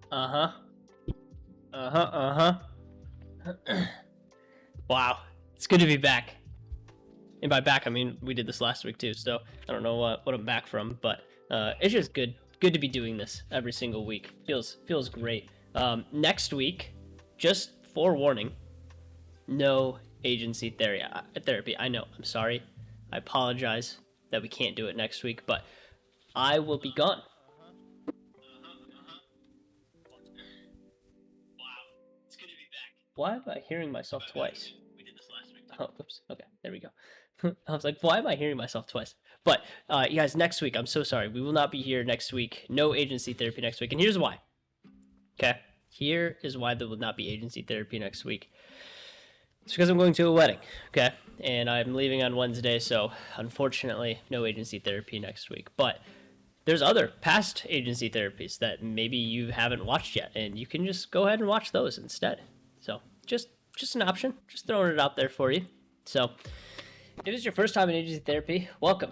Uh-huh. Uh-huh. Uh-huh. Wow. It's good to be back. And by back, I mean we did this last week too, so I don't know what I'm back from, but it's just good to be doing this every single week. Feels great. Next week, just forewarning, no agency therapy. I know. I'm sorry. I apologize that we can't do it next week, but I will be gone. Why am I hearing myself twice? Oh, oops. Okay, there we go. I was like, why am I hearing myself twice? But you guys, next week, I'm so sorry. We will not be here next week. No agency therapy next week. And here's why. Okay? Here is why there will not be agency therapy next week. It's because I'm going to a wedding. Okay? And I'm leaving on Wednesday, so unfortunately, no agency therapy next week. But there's other past agency therapies that maybe you haven't watched yet, and you can just go ahead and watch those instead. So just an option. Just throwing it out there for you. So if this is your first time in agency therapy, welcome.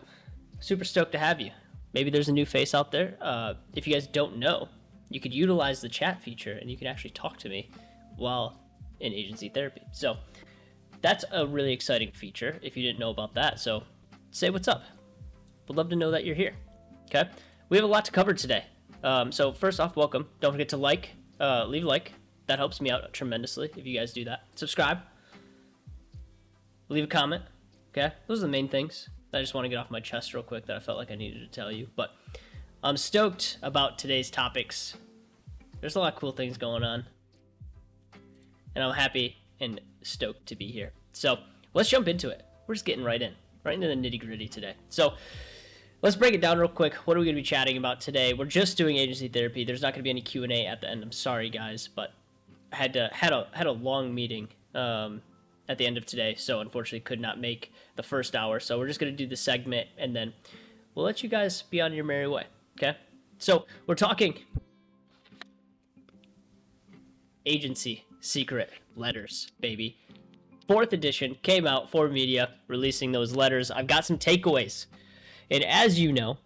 Super stoked to have you. Maybe there's a new face out there. If you guys don't know, you could utilize the chat feature and you can actually talk to me while in agency therapy. So that's a really exciting feature if you didn't know about that. So say what's up. Would love to know that you're here. Okay? We have a lot to cover today. So first off, welcome. Don't forget to leave a like. That helps me out tremendously if you guys do that. Subscribe. Leave a comment. Okay? Those are the main things that I just want to get off my chest real quick that I felt like I needed to tell you. But I'm stoked about today's topics. There's a lot of cool things going on. And I'm happy and stoked to be here. So let's jump into it. We're just getting right into the nitty gritty today. So let's break it down real quick. What are we going to be chatting about today? We're just doing agency therapy. There's not going to be any Q&A at the end. I'm sorry, guys, but I had a long meeting at the end of today, so unfortunately could not make the first hour. So we're just going to do the segment, and then we'll let you guys be on your merry way, okay? So we're talking agency secret letters, baby. 4th edition came out for media, releasing those letters. I've got some takeaways. And as you know,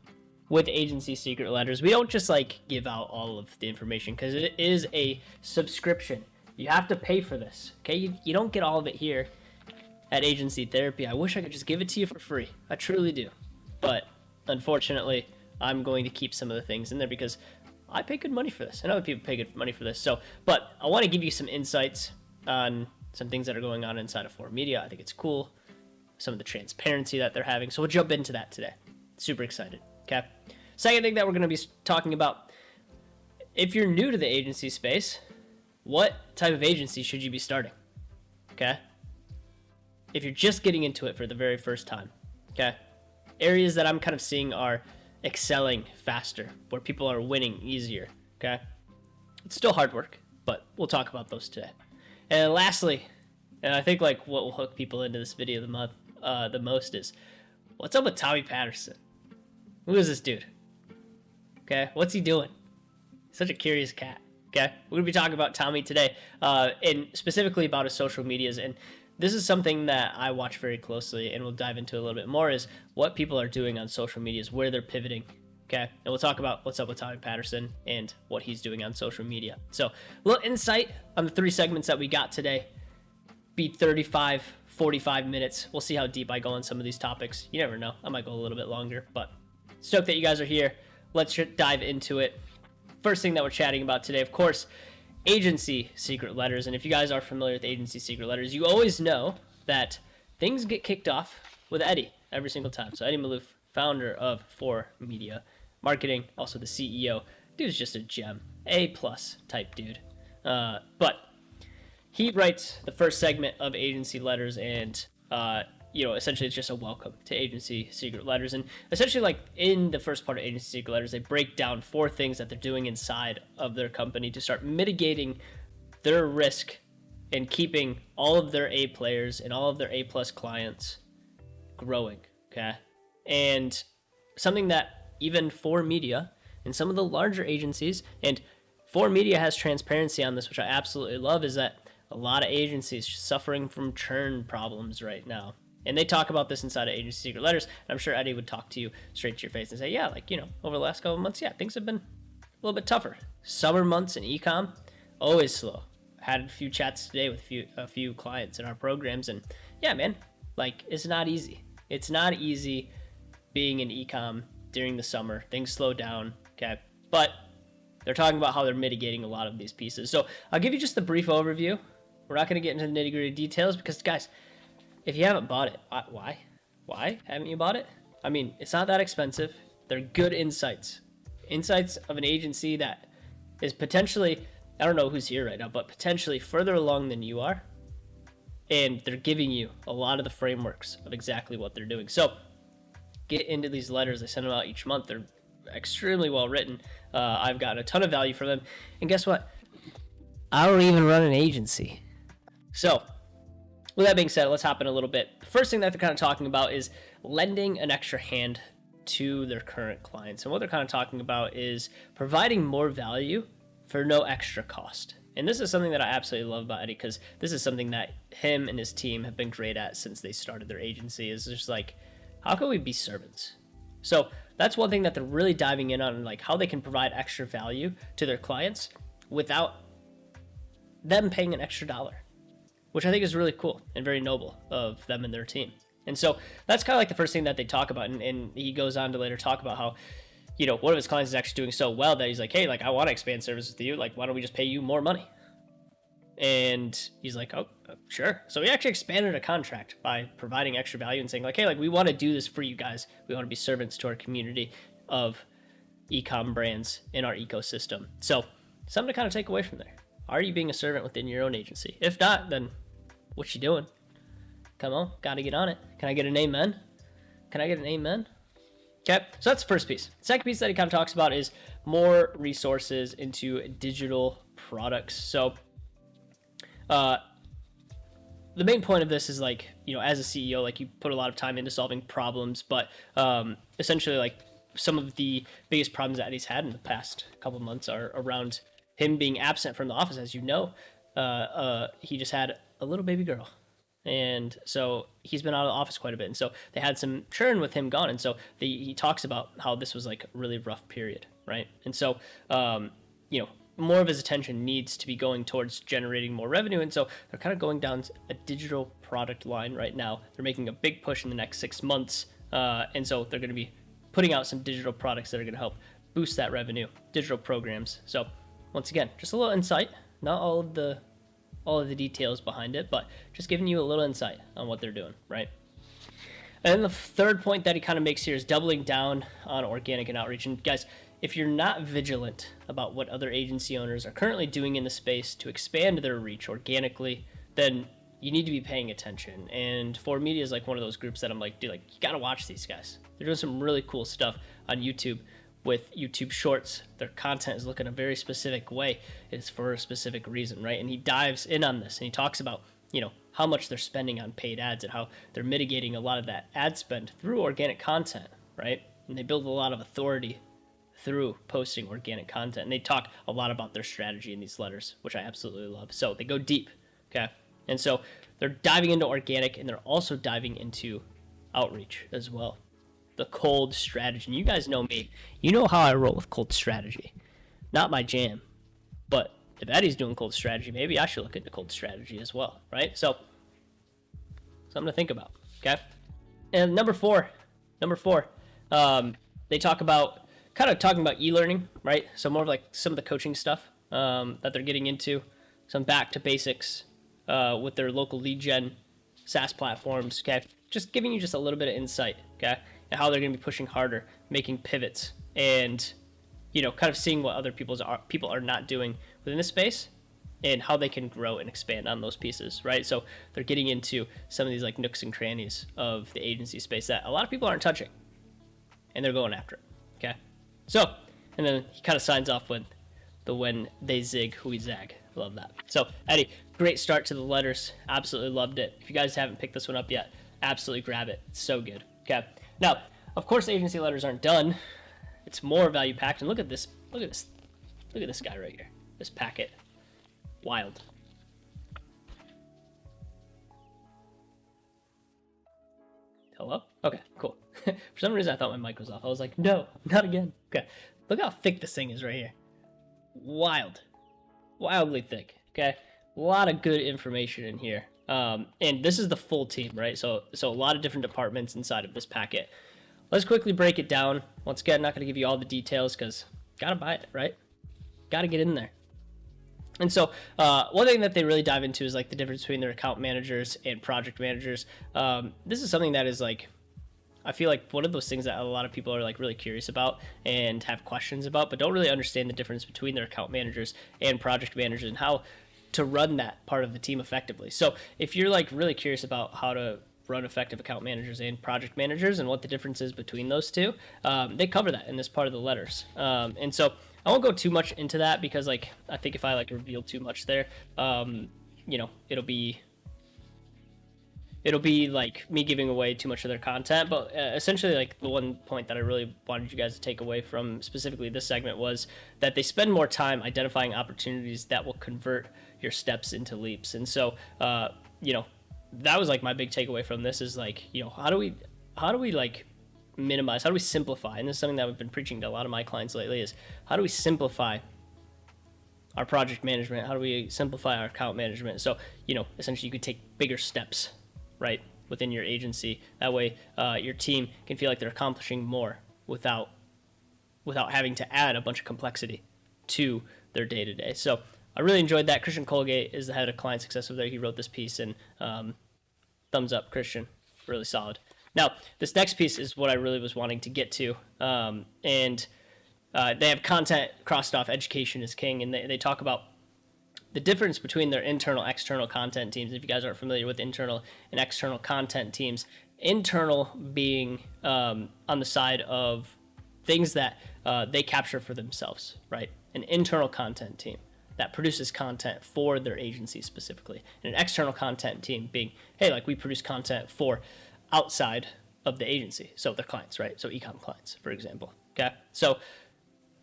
with agency secret letters, we don't just like give out all of the information because it is a subscription. You have to pay for this. Okay, you don't get all of it here at Agency Therapy. I wish I could just give it to you for free. I truly do. But unfortunately, I'm going to keep some of the things in there because I pay good money for this. And other people pay good money for this. So, but I want to give you some insights on some things that are going on inside of 4Media. I think it's cool. Some of the transparency that they're having. So we'll jump into that today. Super excited. Okay. Second thing that we're going to be talking about, if you're new to the agency space, what type of agency should you be starting? Okay. If you're just getting into it for the very first time, okay, areas that I'm kind of seeing are excelling faster, where people are winning easier, okay? It's still hard work, but we'll talk about those today. And lastly, and I think like what will hook people into this video the most is, what's up with Tommy Patterson? Who is this dude? Okay, what's he doing? He's such a curious cat, okay? We're gonna be talking about Tommy today, and specifically about his social medias, and this is something that I watch very closely, and we'll dive into a little bit more, is what people are doing on social medias, where they're pivoting, okay? And we'll talk about what's up with Tommy Patterson and what he's doing on social media. So a little insight on the 3 segments that we got today. Be 35, 45 minutes. We'll see how deep I go on some of these topics. You never know. I might go a little bit longer, but stoked that you guys are here. Let's dive into it. First thing that we're chatting about today, of course, agency secret letters. And if you guys are familiar with agency secret letters, you always know that things get kicked off with Eddie every single time. So Eddie Malouf, founder of 4Media Marketing, also the CEO. Dude's just a gem, A+ type dude. But he writes the first segment of agency letters, and essentially it's just a welcome to agency secret letters. And essentially, like in the first part of agency secret letters, they break down 4 things that they're doing inside of their company to start mitigating their risk and keeping all of their A players and all of their A+ clients growing. Okay. And something that even 4Media and some of the larger agencies, and 4Media has transparency on this, which I absolutely love, is that a lot of agencies suffering from churn problems right now. And they talk about this inside of agency secret letters. And I'm sure Eddie would talk to you straight to your face and say, yeah, like, over the last couple of months, yeah, things have been a little bit tougher. Summer months in ecom, always slow. Had a few chats today with a few clients in our programs. And yeah, man, like, it's not easy. It's not easy being in ecom during the summer. Things slow down, okay? But they're talking about how they're mitigating a lot of these pieces. So I'll give you just a brief overview. We're not going to get into the nitty-gritty details because, guys, if you haven't bought it, why? Why haven't you bought it? I mean, it's not that expensive. They're good insights. Insights of an agency that is potentially, I don't know who's here right now, but potentially further along than you are. And they're giving you a lot of the frameworks of exactly what they're doing. So get into these letters. I send them out each month. They're extremely well written. I've gotten a ton of value from them. And guess what? I don't even run an agency. So with that being said, let's hop in a little bit. The first thing that they're kind of talking about is lending an extra hand to their current clients. And what they're kind of talking about is providing more value for no extra cost. And this is something that I absolutely love about Eddie, because this is something that him and his team have been great at since they started their agency, is just like, how can we be servants? So that's one thing that they're really diving in on, like how they can provide extra value to their clients without them paying an extra dollar, which I think is really cool and very noble of them and their team. And so that's kind of like the first thing that they talk about. And he goes on to later talk about how, one of his clients is actually doing so well that he's like, hey, like, I want to expand service with you. Like, why don't we just pay you more money? And he's like, oh, sure. So he actually expanded a contract by providing extra value and saying like, hey, like, we want to do this for you guys. We want to be servants to our community of e-com brands in our ecosystem. So something to kind of take away from there. Are you being a servant within your own agency? If not, then what you doing? Come on, got to get on it. Can I get an amen? Can I get an amen? Okay, so that's the first piece. Second piece that he kind of talks about is more resources into digital products. So the main point of this is like, as a CEO, like, you put a lot of time into solving problems, but essentially, like, some of the biggest problems that he's had in the past couple of months are around him being absent from the office. As you know, he just had a little baby girl, And so he's been out of the office quite a bit. And so they had some churn with him gone. And so he talks about how this was like a really rough period, right? And so, you know, more of his attention needs to be going towards generating more revenue. And so they're kind of going down a digital product line right now. They're making a big push in the next 6 months. And so they're going to be putting out some digital products that are going to help boost that revenue, digital programs. So once again, just a little insight, not all of the details behind it, but just giving you a little insight on what they're doing, right? And then the third point that he kind of makes here is doubling down on organic and outreach. And guys, if you're not vigilant about what other agency owners are currently doing in the space to expand their reach organically, then you need to be paying attention. And For Media is like one of those groups that I'm like, dude, like, you gotta watch these guys. They're doing some really cool stuff on YouTube with YouTube Shorts. Their content is looking a very specific way. It's for a specific reason, right? And he dives in on this and he talks about, you know, how much they're spending on paid ads and how they're mitigating a lot of that ad spend through organic content, right? And they build a lot of authority through posting organic content. And they talk a lot about their strategy in these letters, which I absolutely love. So they go deep, okay? And so they're diving into organic and they're also diving into outreach as well. The cold strategy. And you guys know me. You know how I roll with cold strategy. Not my jam. But if Eddie's doing cold strategy, maybe I should look into cold strategy as well, right? So, something to think about, okay? And number four, they talk about, kind of talking about e-learning, right? So more of like some of the coaching stuff that they're getting into, some back to basics with their local lead gen SaaS platforms, okay? Just giving you just a little bit of insight, okay? And how they're going to be pushing harder, making pivots, and, you know, kind of seeing what other people are not doing within the space and how they can grow and expand on those pieces, right? So they're getting into some of these like nooks and crannies of the agency space that a lot of people aren't touching, and they're going after it, okay? So, and then he kind of signs off with the when they zig, we zag. Love that. So, Eddie, great start to the letters. Absolutely loved it. If you guys haven't picked this one up yet, absolutely grab it. It's so good, okay? Now, of course, agency letters aren't done. It's more value packed. And look at this. Look at this. Look at this guy right here. This packet. Wild. Hello? Okay, cool. For some reason, I thought my mic was off. I was like, no, not again. Okay. Look how thick this thing is right here. Wild. Wildly thick. Okay. A lot of good information in here. And this is the full team, right? So a lot of different departments inside of this packet. Let's quickly break it down. Once again, not going to give you all the details because got to buy it, right? Got to get in there. And so one thing that they really dive into is like the difference between their account managers and project managers. This is something that is like, I feel like one of those things that a lot of people are like really curious about and have questions about, but don't really understand the difference between their account managers and project managers and how to run that part of the team effectively. So if you're like really curious about how to run effective account managers and project managers and what the difference is between those two, they cover that in this part of the letters. And so I won't go too much into that because like I think if I like reveal too much there, you know, it'll be like me giving away too much of their content. But essentially, like the one point that I really wanted you guys to take away from specifically this segment was that they spend more time identifying opportunities that will convert your steps into leaps. And so, you know, that was like my big takeaway from this is like, you know, how do we like minimize, how do we simplify? And this is something that we've been preaching to a lot of my clients lately is how do we simplify our project management? How do we simplify our account management? So, you know, essentially you could take bigger steps, right, within your agency. That way your team can feel like they're accomplishing more without having to add a bunch of complexity to their day-to-day. So I really enjoyed that. Christian Colgate is the head of client success over there. He wrote this piece, and thumbs up, Christian. Really solid. Now, this next piece is what I really was wanting to get to. And they have content crossed off, education is king, and they talk about the difference between their internal, external content teams. If you guys aren't familiar with internal and external content teams, internal being on the side of things that they capture for themselves, right? An internal content team that produces content for their agency specifically. And an external content team being, hey, like we produce content for outside of the agency. So their clients, right? So e-com clients, for example, okay? So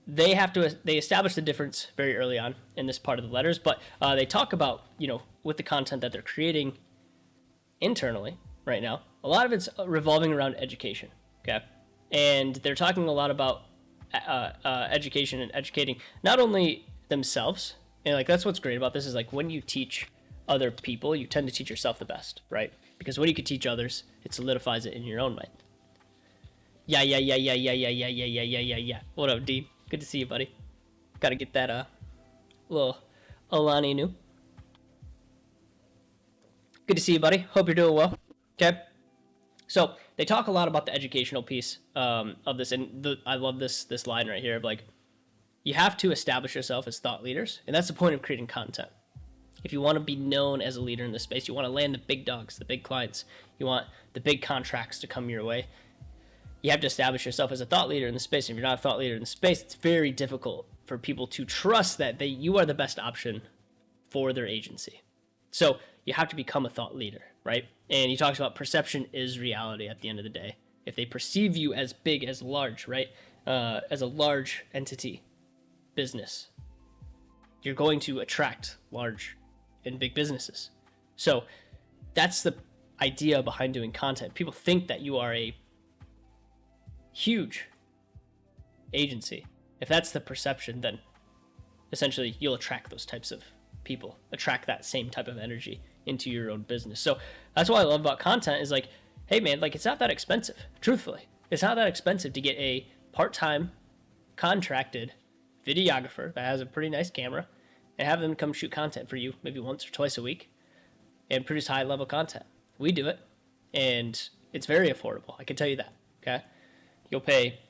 they establish the difference very early on in this part of the letters, but they talk about, you know, with the content that they're creating, internally right now, a lot of it's revolving around education. Okay. And they're talking a lot about education and educating not only themselves, and like that's what's great about this is like when you teach other people, you tend to teach yourself the best, right? Because when you can teach others, it solidifies it in your own mind. Yeah. What up, Dean? Good to see you, buddy. Got to get that little Alani new. Good to see you, buddy. Hope you're doing well. Okay. So they talk a lot about the educational piece of this, and I love this line right here of like, you have to establish yourself as thought leaders, and that's the point of creating content. If you want to be known as a leader in this space, you want to land the big dogs, the big clients, you want the big contracts to come your way, you have to establish yourself as a thought leader in the space. And if you're not a thought leader in the space, it's very difficult for people to trust that you are the best option for their agency. So you have to become a thought leader, right? And he talks about perception is reality at the end of the day. If they perceive you as big, as large, right? As a large entity, business, you're going to attract large and big businesses. So that's the idea behind doing content. People think that you are a huge agency. If that's the perception, then essentially you'll attract those types of people, attract that same type of energy into your own business. So that's what I love about content is like, hey man, like it's not that expensive. Truthfully, it's not that expensive to get a part-time contracted videographer that has a pretty nice camera and have them come shoot content for you maybe once or twice a week and produce high level content. We do it and it's very affordable. I can tell you that. Okay. You'll pay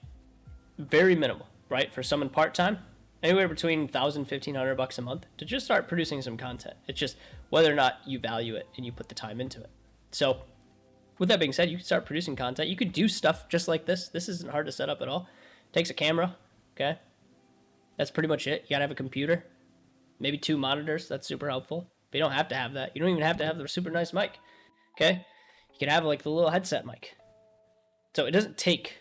very minimal, right? For someone part-time, anywhere between $1,000 and $1,500 a month to just start producing some content. It's just whether or not you value it and you put the time into it. So with that being said, you can start producing content. You could do stuff just like this. This isn't hard to set up at all. It takes a camera. Okay. That's pretty much it. You gotta have a computer, maybe 2 monitors. That's super helpful. But you don't have to have that. You don't even have to have the super nice mic. Okay. You can have like the little headset mic. So it doesn't take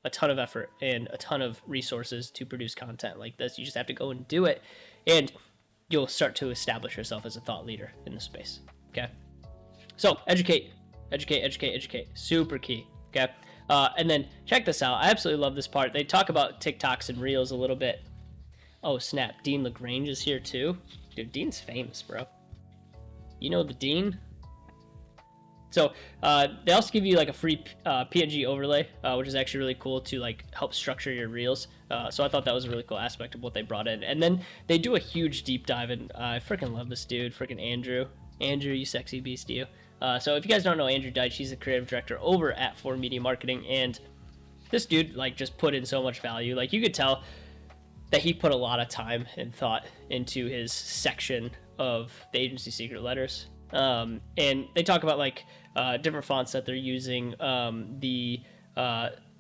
a ton of effort and a ton of resources to produce content like this. You just have to go and do it, and you'll start to establish yourself as a thought leader in the space. Okay. So educate. Super key. Okay. And then check this out. I absolutely love this part. They talk about TikToks and Reels a little bit. Oh snap. Dean LaGrange is here too. Dude, Dean's famous, bro. You know the Dean? So they also give you like a free PNG overlay, which is actually really cool to like help structure your reels. So I thought that was a really cool aspect of what they brought in. And then they do a huge deep dive, and I freaking love this dude, freaking Andrew. Andrew, you sexy beast, you. So if you guys don't know Andrew Deitch, he's the creative director over at 4Media Marketing, and this dude like just put in so much value. Like you could tell that he put a lot of time and thought into his section of the agency secret letters. And they talk about like different fonts that they're using, I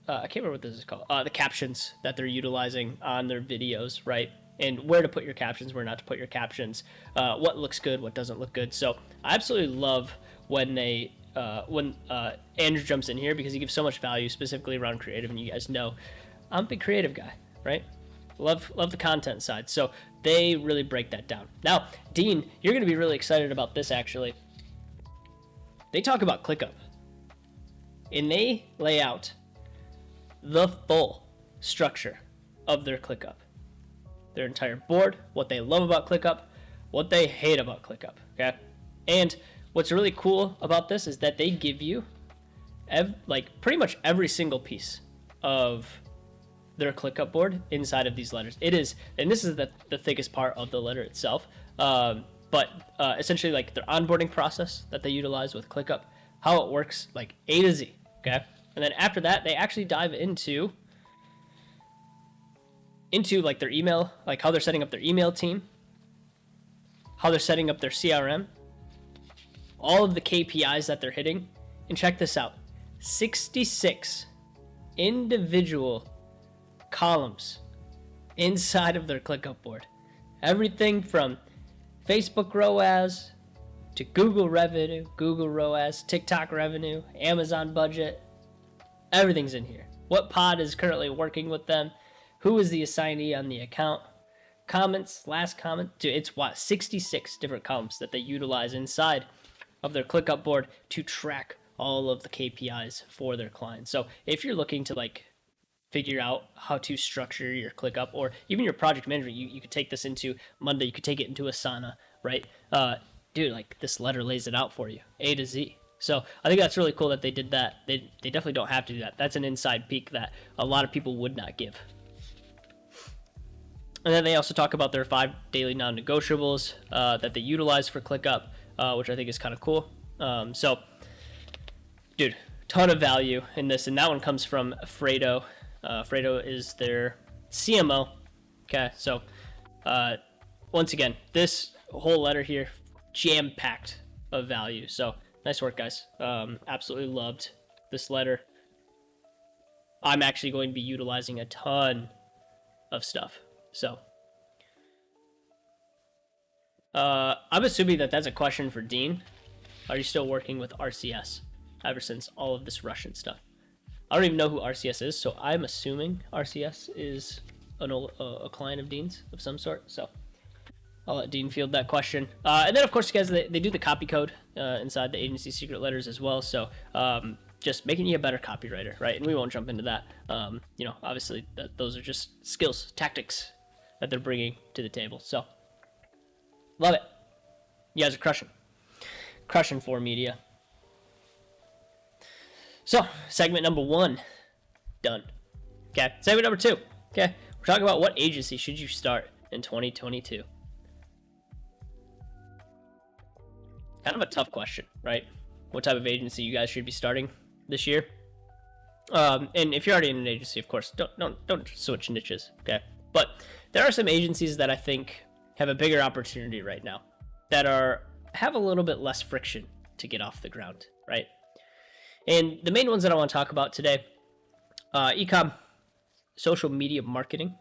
can't remember what this is called, the captions that they're utilizing on their videos, right? And where to put your captions, where not to put your captions, what looks good, what doesn't look good. So I absolutely love when Andrew jumps in here, because he gives so much value specifically around creative, and you guys know I'm a big creative guy, right? Love the content side. So they really break that down. Now, Dean, you're going to be really excited about this, actually. They talk about ClickUp, and they lay out the full structure of their ClickUp, their entire board, what they love about ClickUp, what they hate about ClickUp, okay? And what's really cool about this is that they give you like pretty much every single piece of their ClickUp board inside of these letters. It is, and this is the thickest part of the letter itself, but essentially like their onboarding process that they utilize with ClickUp, how it works, like A to Z, okay? And then after that, they actually dive into like their email, like how they're setting up their email team, how they're setting up their CRM, all of the KPIs that they're hitting. And check this out, 66 individual columns inside of their ClickUp board. Everything from Facebook ROAS to Google revenue, Google ROAS, TikTok revenue, Amazon budget, everything's in here. What pod is currently working with them? Who is the assignee on the account? Comments, last comment. Dude, it's 66 different columns that they utilize inside of their ClickUp board to track all of the KPIs for their clients. So if you're looking to like figure out how to structure your ClickUp or even your project management, you could take this into Monday, you could take it into Asana, right? Dude, like this letter lays it out for you, A to Z. So I think that's really cool that they did that. They definitely don't have to do that. That's an inside peek that a lot of people would not give. And then they also talk about their 5 daily non-negotiables that they utilize for ClickUp, which I think is kind of cool. So, dude, ton of value in this. And that one comes from Fredo. Fredo is their CMO. Okay, so once again, this whole letter here, jam-packed of value. So nice work, guys. Absolutely loved this letter. I'm actually going to be utilizing a ton of stuff. So, I'm assuming that that's a question for Dean. Are you still working with RCS ever since all of this Russian stuff? I don't even know who RCS is, so I'm assuming RCS is a client of Dean's of some sort. So, I'll let Dean field that question. And then, of course, guys, they do the copy code inside the agency secret letters as well. So, just making you a better copywriter, right? And we won't jump into that. Obviously, those are just skills, tactics that they're bringing to the table. So, love it. You guys are crushing for media. So, segment number 1, done. Okay, segment number 2. Okay, we're talking about what agency should you start in 2022. Kind of a tough question, right? What type of agency you guys should be starting this year? And if you're already in an agency, of course, don't switch niches. Okay, but there are some agencies that I think have a bigger opportunity right now that have a little bit less friction to get off the ground, right? And the main ones that I want to talk about today, ecom, social media marketing,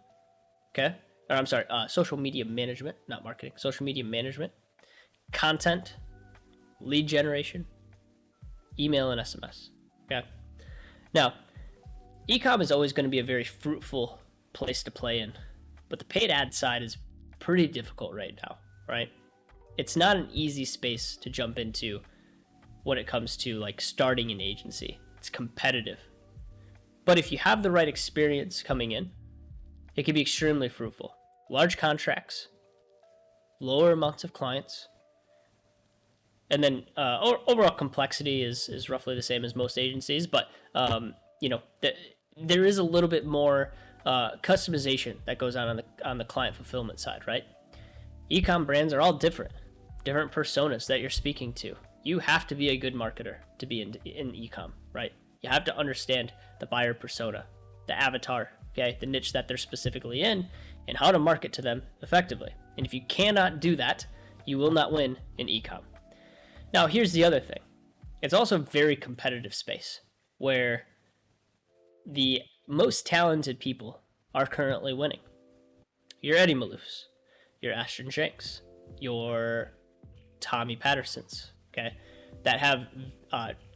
okay? Or I'm sorry, social media management, not marketing, social media management, content, lead generation, email, and SMS, okay? Now, ecom is always going to be a very fruitful place to play in, but the paid ad side is pretty difficult right now, right? It's not an easy space to jump into when it comes to like starting an agency. It's competitive. But if you have the right experience coming in, it can be extremely fruitful. Large contracts, lower amounts of clients, and then overall complexity is roughly the same as most agencies, but there is a little bit more customization that goes on the client fulfillment side, right? Ecom brands are all different personas that you're speaking to. You have to be a good marketer to be in ecom, right? You have to understand the buyer persona, the avatar, okay, the niche that they're specifically in, and how to market to them effectively. And if you cannot do that, you will not win in ecom. Now, here's the other thing. It's also a very competitive space where the most talented people are currently winning. Your Eddie Maloofs, your Ashton Shanks, your Tommy Pattersons, okay, that have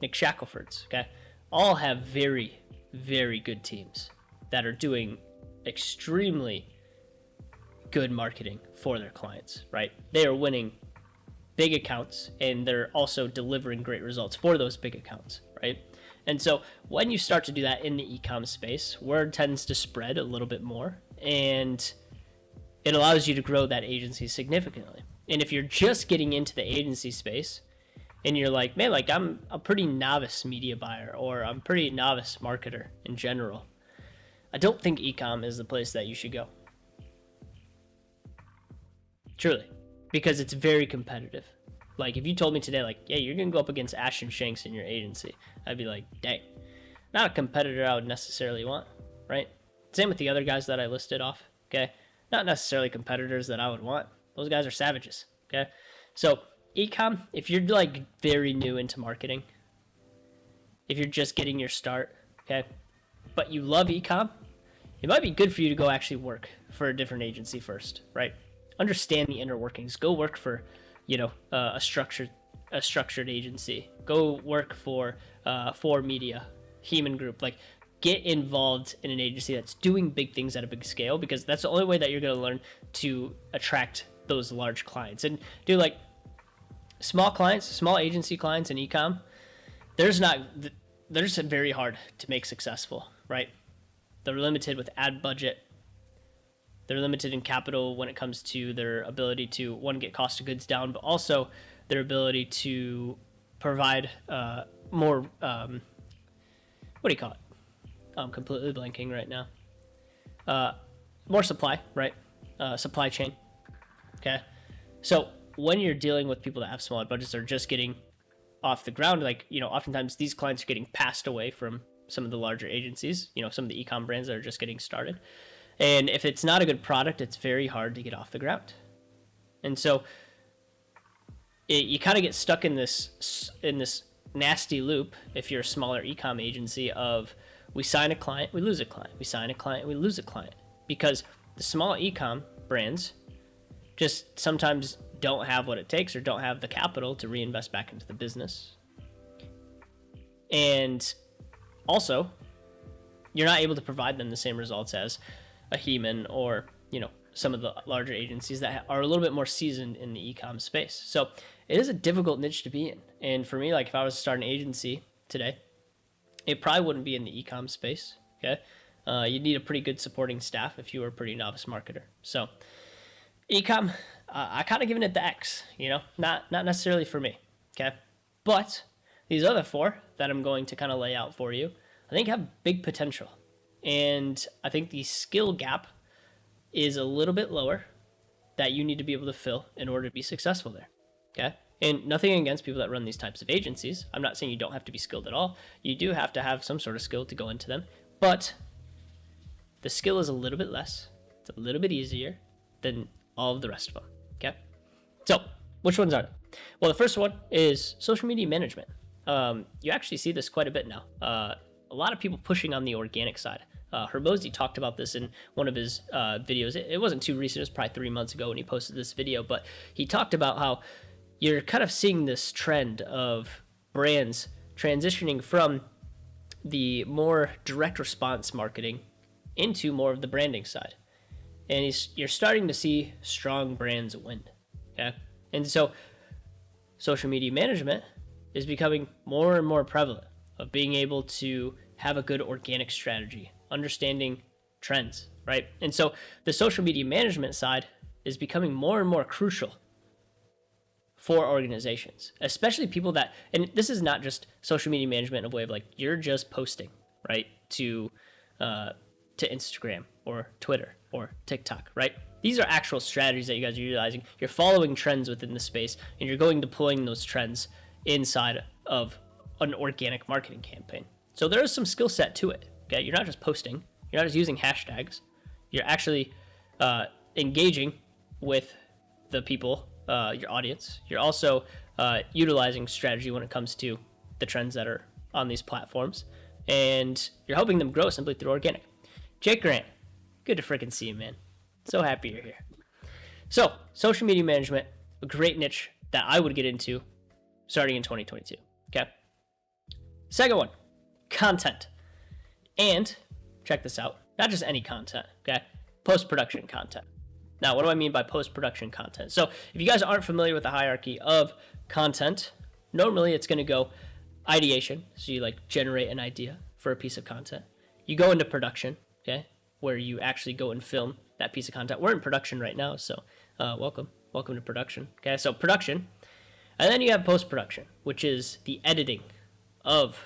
Nick Shacklefords, okay, all have very, very good teams that are doing extremely good marketing for their clients, right? They are winning big accounts and they're also delivering great results for those big accounts, right? And so when you start to do that in the ecom space, word tends to spread a little bit more and it allows you to grow that agency significantly. And if you're just getting into the agency space and you're like, man, like I'm a pretty novice media buyer or I'm pretty novice marketer in general, I don't think ecom is the place that you should go. Truly. Because it's very competitive. Like if you told me today, like, yeah, you're going to go up against Ashton Shanks in your agency, I'd be like, dang, not a competitor I would necessarily want, right? Same with the other guys that I listed off, okay? Not necessarily competitors that I would want. Those guys are savages, okay? So ecom, if you're like very new into marketing, if you're just getting your start, okay, but you love ecom, it might be good for you to go actually work for a different agency first, right? Understand the inner workings. Go work for, a structured agency. Go work for media, Heman Group. Like, get involved in an agency that's doing big things at a big scale, because that's the only way that you're going to learn to attract those large clients. And dude, like, small clients, small agency clients in ecom, they're just very hard to make successful, right? They're limited with ad budget. They're limited in capital when it comes to their ability to, one, get cost of goods down, but also their ability to provide more, what do you call it? I'm completely blanking right now. More supply, right? Supply chain. Okay. So when you're dealing with people that have smaller budgets, are just getting off the ground, like, oftentimes these clients are getting passed away from some of the larger agencies, some of the e-com brands that are just getting started. And if it's not a good product, it's very hard to get off the ground. And so you kind of get stuck in this nasty loop if you're a smaller e-com agency of, we sign a client, we lose a client. We sign a client, we lose a client. Because the small e-com brands just sometimes don't have what it takes or don't have the capital to reinvest back into the business. And also, you're not able to provide them the same results as a Heman or, some of the larger agencies that are a little bit more seasoned in the e-com space. So it is a difficult niche to be in. And for me, like, if I was to start an agency today, it probably wouldn't be in the e-com space. Okay. You'd need a pretty good supporting staff if you were a pretty novice marketer. So e-com, I kind of given it the X, not necessarily for me. Okay. But these other four that I'm going to kind of lay out for you, I think have big potential. And I think the skill gap is a little bit lower that you need to be able to fill in order to be successful there. Okay. And nothing against people that run these types of agencies. I'm not saying you don't have to be skilled at all. You do have to have some sort of skill to go into them. But the skill is a little bit less. It's a little bit easier than all of the rest of them. Okay. So which ones are they? Well, the first one is social media management. You actually see this quite a bit now. A lot of people pushing on the organic side. Hermosi talked about this in one of his videos. It wasn't too recent. It was probably 3 months ago when he posted this video. But he talked about how you're kind of seeing this trend of brands transitioning from the more direct response marketing into more of the branding side. And you're starting to see strong brands win. Okay. And so social media management is becoming more and more prevalent of being able to have a good organic strategy, understanding trends, right? And so the social media management side is becoming more and more crucial for organizations, especially people that, and this is not just social media management in a way of like, you're just posting, right, to Instagram or Twitter or TikTok, right? These are actual strategies that you guys are utilizing. You're following trends within the space, and you're going deploying those trends inside of an organic marketing campaign. So there is some skill set to it. Okay, you're not just posting. You're not just using hashtags. You're actually engaging with the people, your audience. You're also utilizing strategy when it comes to the trends that are on these platforms, and you're helping them grow simply through organic. Jake Grant, good to freaking see you, man. So happy you're here. So, social media management, a great niche that I would get into starting in 2022. Okay. Second one, content. And check this out, not just any content, okay? Post-production content. Now, what do I mean by post-production content? So if you guys aren't familiar with the hierarchy of content, normally it's going to go ideation. So you like generate an idea for a piece of content. You go into production, okay, where you actually go and film that piece of content. We're in production right now, so welcome to production. Okay, so production. And then you have post-production, which is the editing of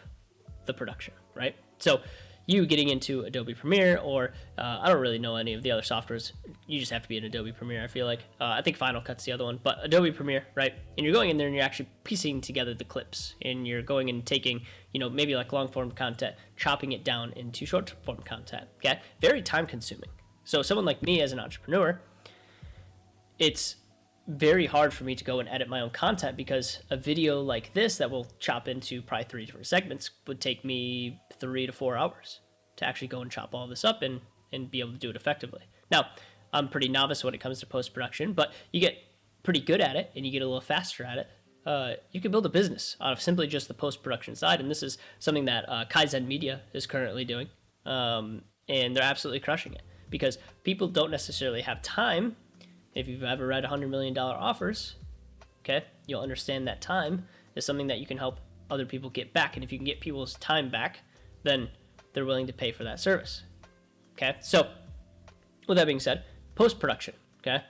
the production, right? So you getting into Adobe Premiere, or I don't really know any of the other softwares. You just have to be in Adobe Premiere, I feel like. I think Final Cut's the other one, but Adobe Premiere, right? And you're going in there and you're actually piecing together the clips, and you're going and taking, maybe like long form content, chopping it down into short form content, okay? Very time consuming. So someone like me as an entrepreneur, it's very hard for me to go and edit my own content, because a video like this that will chop into probably 3 different segments would take me 3 to 4 hours to actually go and chop all this up and be able to do it effectively. Now, I'm pretty novice when it comes to post-production, but you get pretty good at it and you get a little faster at it. You can build a business out of simply just the post-production side, and this is something that Kaizen Media is currently doing, and they're absolutely crushing it, because people don't necessarily have time. If you've ever read $100 million offers, Okay, you'll understand that time is something that you can help other people get back, and if you can get people's time back, then they're willing to pay for that service. Okay, so with that being said, post-production. Okay,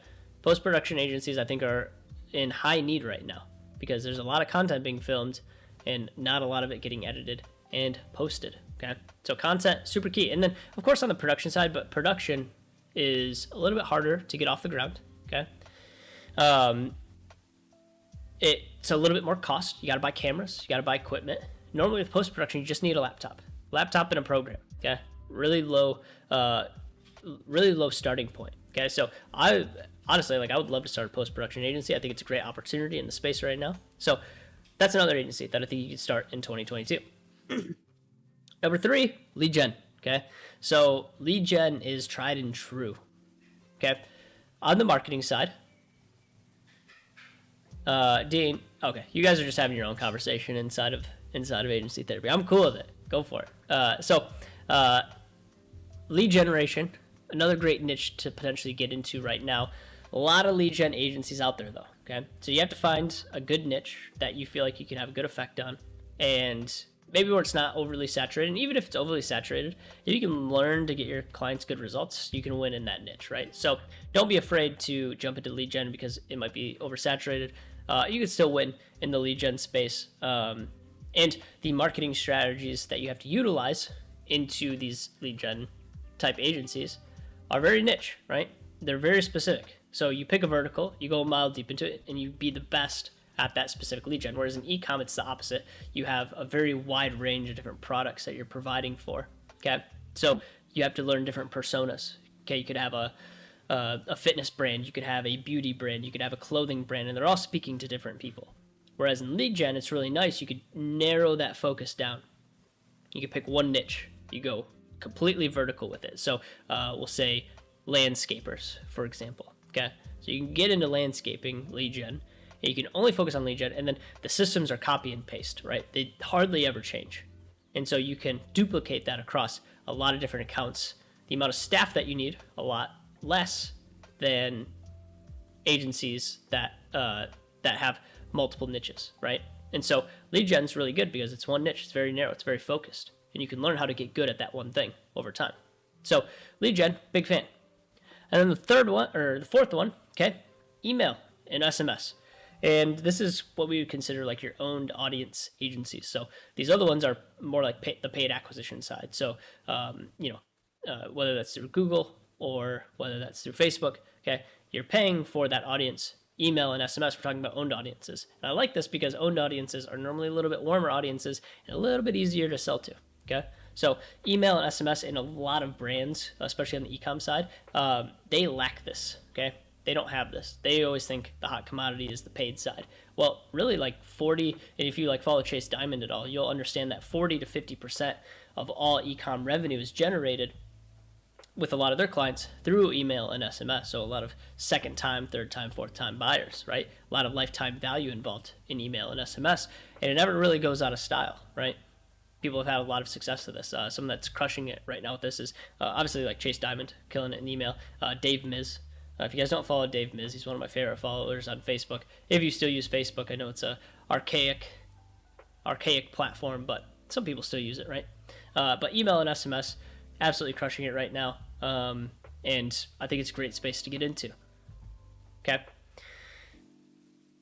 post-production agencies I think are in high need right now because there's a lot of content being filmed and not a lot of it getting edited and posted. Okay, so content, super key. And then of course on the production side, but production is a little bit harder to get off the ground. Okay, it's a little bit more cost. You got to buy cameras, you got to buy equipment. Normally with post-production, you just need a laptop and a program. Okay, really low starting point. Okay, so I honestly, like, I would love to start a post-production agency. I think it's a great opportunity in the space right now. So that's another agency that I think you can start in 2022. Number 3, lead gen. Okay, so lead gen is tried and true. Okay, on the marketing side, Dean. Okay, you guys are just having your own conversation inside of agency therapy. I'm cool with it. Go for it. So lead generation, another great niche to potentially get into right now. A lot of lead gen agencies out there, though. Okay, so you have to find a good niche that you feel like you can have a good effect on, and maybe where it's not overly saturated. And even if it's overly saturated, if you can learn to get your clients good results, you can win in that niche, right? So don't be afraid to jump into lead gen because it might be oversaturated. You can still win in the lead gen space, and the marketing strategies that you have to utilize into these lead gen type agencies are very niche, right? They're very specific. So you pick a vertical, you go a mile deep into it, and you be the best at that specific lead gen. Whereas in e-com, it's the opposite. You have a very wide range of different products that you're providing for. Okay, so you have to learn different personas. Okay, you could have a fitness brand, you could have a beauty brand, you could have a clothing brand, and they're all speaking to different people. Whereas in lead gen, it's really nice. You could narrow that focus down. You could pick one niche. You go completely vertical with it. So we'll say landscapers, for example. Okay, so you can get into landscaping lead gen, and you can only focus on lead gen, and then the systems are copy and paste, right? They hardly ever change. And so you can duplicate that across a lot of different accounts. The amount of staff that you need, a lot less than agencies that have multiple niches, right? And so lead gen is really good because it's one niche. It's very narrow. It's very focused. And you can learn how to get good at that one thing over time. So lead gen, big fan. And then the fourth one, okay, email and SMS. And this is what we would consider like your owned audience agencies. So these other ones are more like the paid acquisition side. So, whether that's through Google or whether that's through Facebook, okay, you're paying for that audience. Email and SMS, we're talking about owned audiences. And I like this because owned audiences are normally a little bit warmer audiences and a little bit easier to sell to, okay? So email and SMS in a lot of brands, especially on the e-com side, they lack this, okay? They don't have this. They always think the hot commodity is the paid side. Well, really like 40, and if you like follow Chase Diamond at all, you'll understand that 40 to 50% of all e-com revenue is generated with a lot of their clients through email and SMS. So a lot of second time, third time, fourth time buyers, right? A lot of lifetime value involved in email and SMS, and it never really goes out of style, right? People have had a lot of success with this. Someone that's crushing it right now with this is obviously like Chase Diamond, killing it in email. Dave Miz. If you guys don't follow Dave Miz, he's one of my favorite followers on Facebook. If you still use Facebook, I know it's a archaic platform, but some people still use it, right? But email and SMS, absolutely crushing it right now. And I think it's a great space to get into. Okay.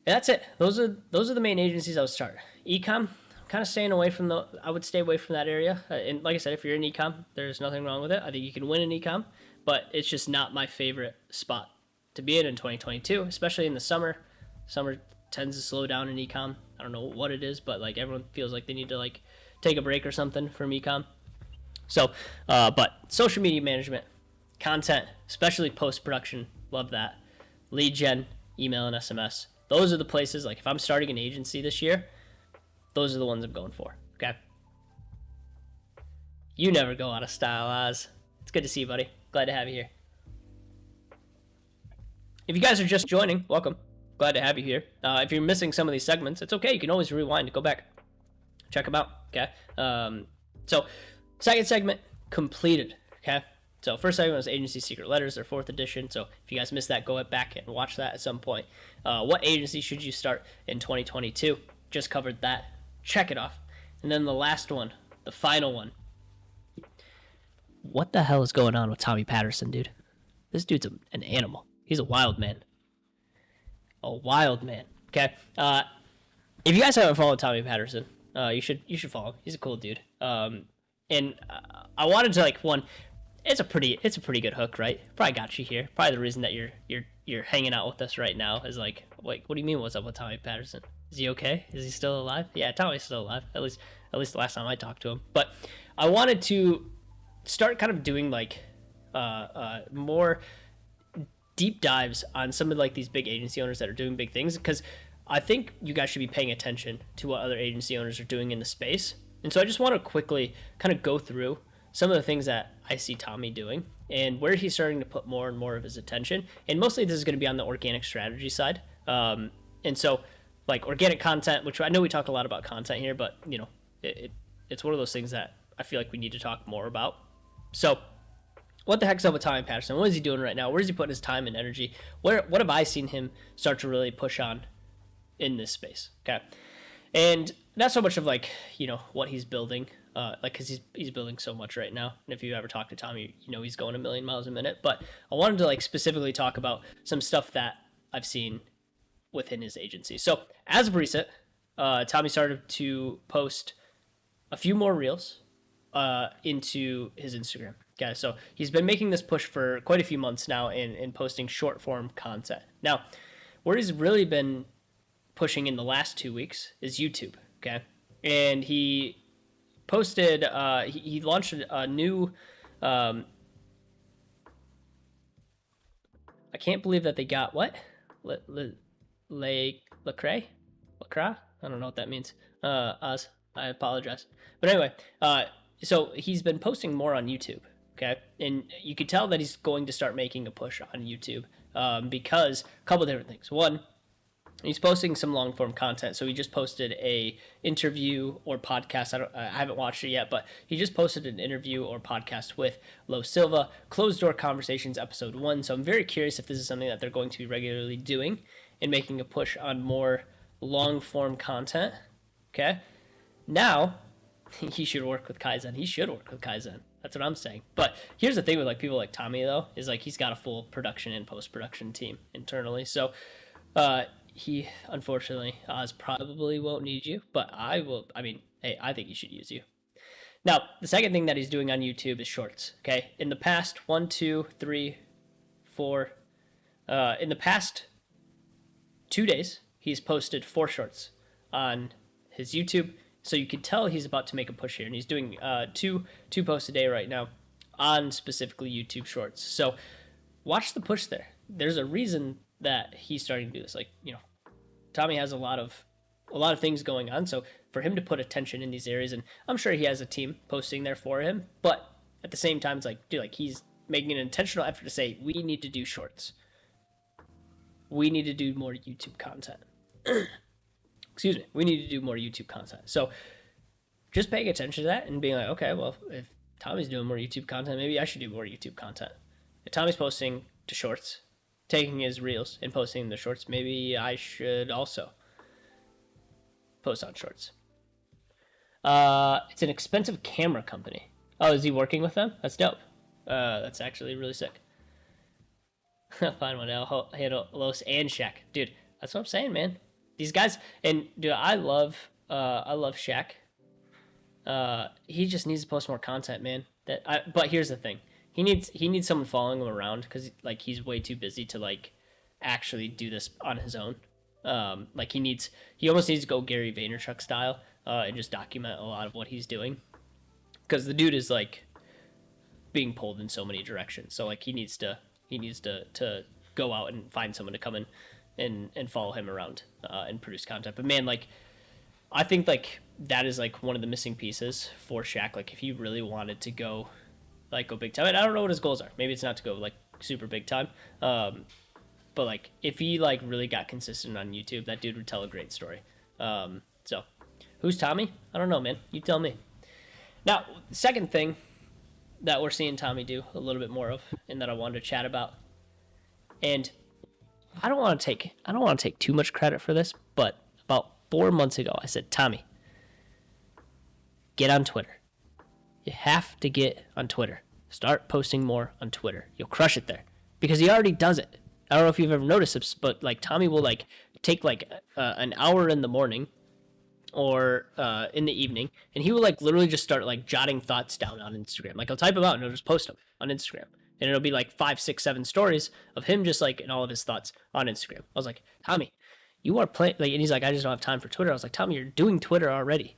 And that's it. Those are the main agencies I would start. Ecom, kind of staying away from I would stay away from that area. And like I said, if you're in ecom, there's nothing wrong with it. I think you can win in ecom, but it's just not my favorite spot to be in 2022, especially in the summer. Summer tends to slow down in ecom. I don't know what it is, but like everyone feels like they need to like take a break or something from ecom. So, but social media management, content, especially post-production, love that. Lead gen, email, and SMS. Those are the places, like if I'm starting an agency this year, those are the ones I'm going for, okay? You never go out of style, Oz. It's good to see you, buddy. Glad to have you here. If you guys are just joining, welcome. Glad to have you here. If you're missing some of these segments, it's okay. You can always rewind, go back, check them out, okay? So, second segment completed, okay? So first segment was Agency Secret Letters, their 4th edition. So if you guys missed that, go back and watch that at some point. What agency should you start in 2022? Just covered that. Check it off. And then the last one, the final one. What the hell is going on with Tommy Patterson, dude? This dude's an animal. He's a wild man. A wild man. Okay. If you guys haven't followed Tommy Patterson, you should follow him. He's a cool dude. And I wanted to it's a pretty good hook, right? Probably got you here. Probably the reason that you're hanging out with us right now is like, what do you mean? What's up with Tommy Patterson? Is he okay? Is he still alive? Yeah, Tommy's still alive. At least the last time I talked to him. But I wanted to start kind of doing more deep dives on some of these big agency owners that are doing big things, because I think you guys should be paying attention to what other agency owners are doing in the space. And so I just want to quickly kind of go through some of the things that I see Tommy doing and where he's starting to put more and more of his attention. And mostly this is going to be on the organic strategy side. And so organic content, which I know we talk a lot about content here, but it's one of those things that I feel like we need to talk more about. So what the heck's up with Tommy Patterson? What is he doing right now? Where is he putting his time and energy? What have I seen him start to really push on in this space? Okay. And not so much of what he's building, because he's building so much right now. And if you ever talk to Tommy, he's going a million miles a minute. But I wanted to specifically talk about some stuff that I've seen within his agency. So as of recent, Tommy started to post a few more reels into his Instagram. Okay, so he's been making this push for quite a few months now in posting short form content. Now, where he's really been pushing in the last 2 weeks is YouTube. Okay, and he posted, he launched a new, I can't believe that they got what? Lacrae? I don't know what that means. Oz, I apologize. But anyway, so he's been posting more on YouTube. Okay, and you could tell that he's going to start making a push on YouTube because a couple of different things. One, he's posting some long form content. So he just posted a interview or podcast. I haven't watched it yet, but he just posted an interview or podcast with Lo Silva, Closed Door Conversations, episode 1. So I'm very curious if this is something that they're going to be regularly doing and making a push on more long form content. Okay, now he should work with Kaizen. He should work with Kaizen. That's what I'm saying. But here's the thing with people like Tommy, though, is he's got a full production and post-production team internally. So he, unfortunately, Oz probably won't need you, but I will. I mean, hey, I think he should use you. Now, the second thing that he's doing on YouTube is shorts. Okay, in the past in the past 2 days, he's posted 4 shorts on his YouTube. So you can tell he's about to make a push here, and he's doing two posts a day right now on specifically YouTube Shorts. So watch the push there. There's a reason that he's starting to do this. Tommy has a lot of things going on, so for him to put attention in these areas, and I'm sure he has a team posting there for him, but at the same time, it's he's making an intentional effort to say, we need to do shorts. We need to do more YouTube content. Excuse me, we need to do more YouTube content. So just paying attention to that and being like, okay, well, if Tommy's doing more YouTube content, maybe I should do more YouTube content. If Tommy's posting to shorts, taking his reels and posting the shorts, maybe I should also post on shorts. It's an expensive camera company. Oh, is he working with them? That's dope. That's actually really sick. Fine one. I'll handle Los and Shaq. Dude, that's what I'm saying, man. These guys, and dude, I love Shaq. He just needs to post more content, man. But here's the thing: he needs someone following him around because he's way too busy to actually do this on his own. He almost needs to go Gary Vaynerchuk style and just document a lot of what he's doing, because the dude is being pulled in so many directions. So he needs to go out and find someone to come in and follow him around and produce content. But man, I think that is one of the missing pieces for Shaq. If he really wanted to go big time, and I don't know what his goals are. Maybe it's not to go super big time. But if he really got consistent on YouTube, that dude would tell a great story. So who's Tommy? I don't know, man. You tell me. Now, second thing that we're seeing Tommy do a little bit more of, and that I wanted to chat about. And I don't want to take too much credit for this, but about 4 months ago, I said, Tommy, get on Twitter. You have to get on Twitter. Start posting more on Twitter. You'll crush it there, because he already does it. I don't know if you've ever noticed this, but like Tommy will like take like an hour in the morning or in the evening, and he will like literally just start like jotting thoughts down on Instagram. Like I'll type them out and he'll just post them on Instagram, and it'll be like 5, 6, 7 stories of him just like in all of his thoughts on Instagram. I was like, Tommy, you are playing like, and he's like, I just don't have time for Twitter. I was like, Tommy, you're doing Twitter already.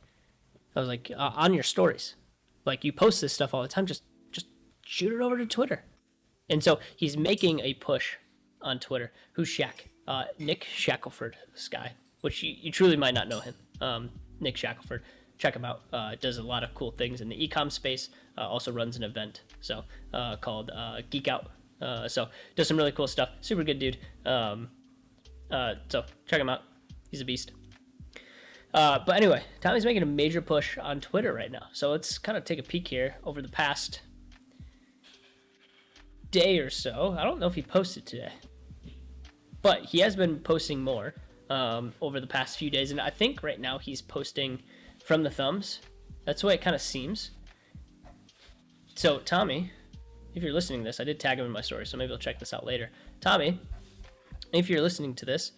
I was like, on your stories, like you post this stuff all the time. Just shoot it over to Twitter. And so he's making a push on Twitter. Who's Shaq? Nick Shackelford, this guy, which you truly might not know him. Nick Shackelford, check him out. Does a lot of cool things in the e-com space. Also runs an event called Geek Out. So does some really cool stuff. Super good dude. So check him out. He's a beast. But anyway, Tommy's making a major push on Twitter right now. So let's kind of take a peek here over the past day or so. I don't know if he posted today, but he has been posting more over the past few days, and I think right now he's posting from the thumbs. That's the way it kind of seems. So Tommy, if you're listening to this, I did tag him in my story, so maybe I'll check this out later. Tommy, if you're listening to this,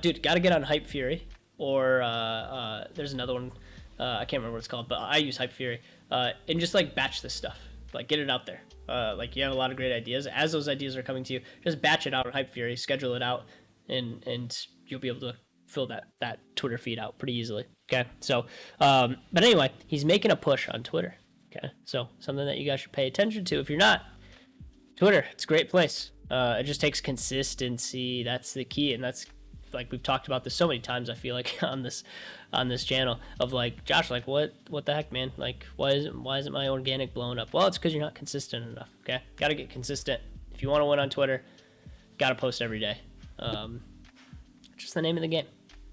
dude, gotta get on Hype Fury, or there's another one, I can't remember what it's called, but I use Hype Fury, and just like batch this stuff. Like get it out there. Like you have a lot of great ideas. As those ideas are coming to you, just batch it out on Hype Fury, schedule it out, and you'll be able to fill that Twitter feed out pretty easily. Okay, so but anyway, he's making a push on Twitter. Okay, so something that you guys should pay attention to. If you're not, Twitter, it's a great place. It just takes consistency. That's the key, and that's like we've talked about this so many times. I feel like on this channel of like, Josh, like what the heck, man? Like why isn't my organic blowing up? Well, it's because you're not consistent enough. Okay, got to get consistent. If you want to win on Twitter, got to post every day. Just the name of the game.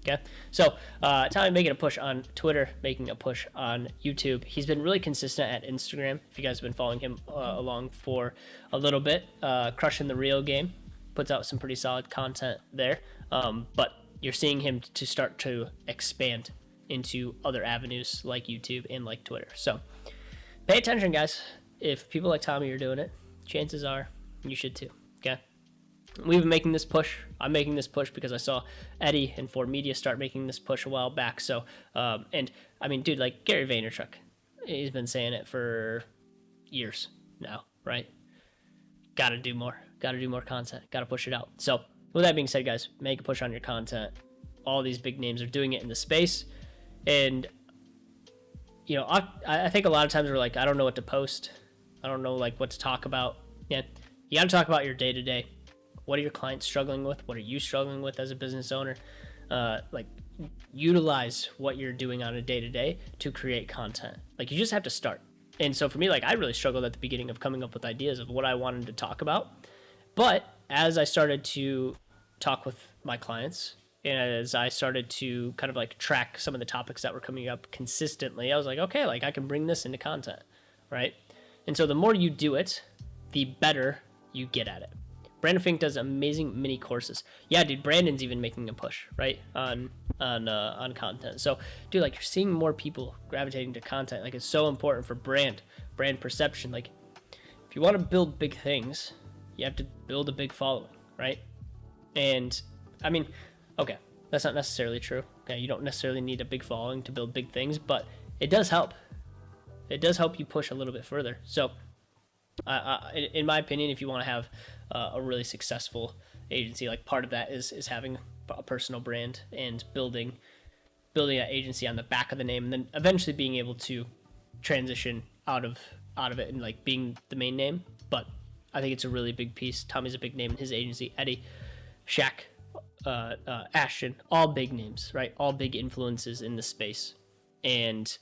Okay, so Tommy making a push on Twitter, making a push on YouTube. He's been really consistent at Instagram. If you guys have been following him along for a little bit, crushing the real game, puts out some pretty solid content there. But you're seeing him to start to expand into other avenues like YouTube and like Twitter. So pay attention, guys. If people like Tommy are doing it, chances are you should too. Okay. We've been making this push. I'm making this push because I saw Eddie and Ford Media start making this push a while back. So, and I mean, dude, like Gary Vaynerchuk, he's been saying it for years now, right? Got to do more. Got to do more content. Got to push it out. So, with that being said, guys, make a push on your content. All these big names are doing it in the space, and you know, I think a lot of times we're like, I don't know what to post. I don't know like what to talk about. Yeah, you got to talk about your day to day. What are your clients struggling with? What are you struggling with as a business owner? Like, utilize what you're doing on a day-to-day to create content. Like, you just have to start. And so for me, like, I really struggled at the beginning of coming up with ideas of what I wanted to talk about. But as I started to talk with my clients, and as I started to kind of like track some of the topics that were coming up consistently, I was like, okay, like I can bring this into content, right? And so the more you do it, the better you get at it. Brandon Fink does amazing mini courses. Yeah, dude, Brandon's even making a push, right, on content. So, dude, like you're seeing more people gravitating to content. Like it's so important for brand perception. Like if you want to build big things, you have to build a big following, right? And I mean, okay, that's not necessarily true. Okay, you don't necessarily need a big following to build big things, but it does help. It does help you push a little bit further. So, in my opinion, if you want to have a really successful agency, like part of that is having a personal brand and building that agency on the back of the name, and then eventually being able to transition out of it and like being the main name. But I think it's a really big piece. Tommy's a big name in his agency. Eddie, Shaq, Ashton, all big names, right? All big influences in the space, and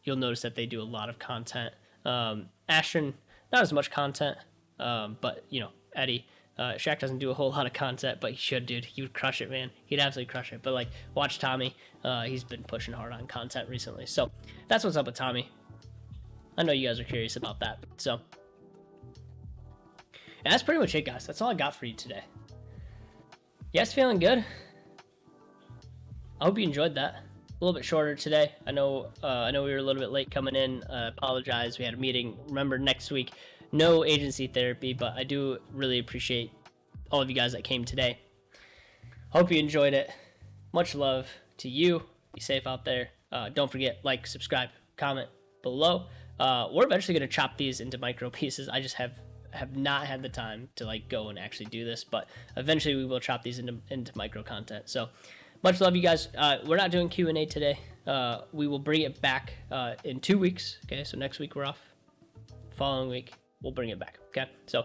you'll notice that they do a lot of content. Ashton, not as much content, but you know, Eddie, Shaq doesn't do a whole lot of content, but he should, dude. He would crush it, man. He'd absolutely crush it. But like, watch Tommy. He's been pushing hard on content recently. So that's what's up with Tommy. I know you guys are curious about that. So, and that's pretty much it, guys. That's all I got for you today. You guys feeling good? I hope you enjoyed that. A little bit shorter today. I know we were a little bit late coming in. Apologize. We had a meeting. Remember, next week, no agency therapy, but I do really appreciate all of you guys that came today. Hope you enjoyed it. Much love to you. Be safe out there. Don't forget, like, subscribe, comment below. We're eventually going to chop these into micro pieces. I just have not had the time to like go and actually do this, but eventually we will chop these into micro content. So much love, you guys. We're not doing Q&A today. We will bring it back in 2 weeks. Okay, so next week we're off. Following week we'll bring it back. Okay, so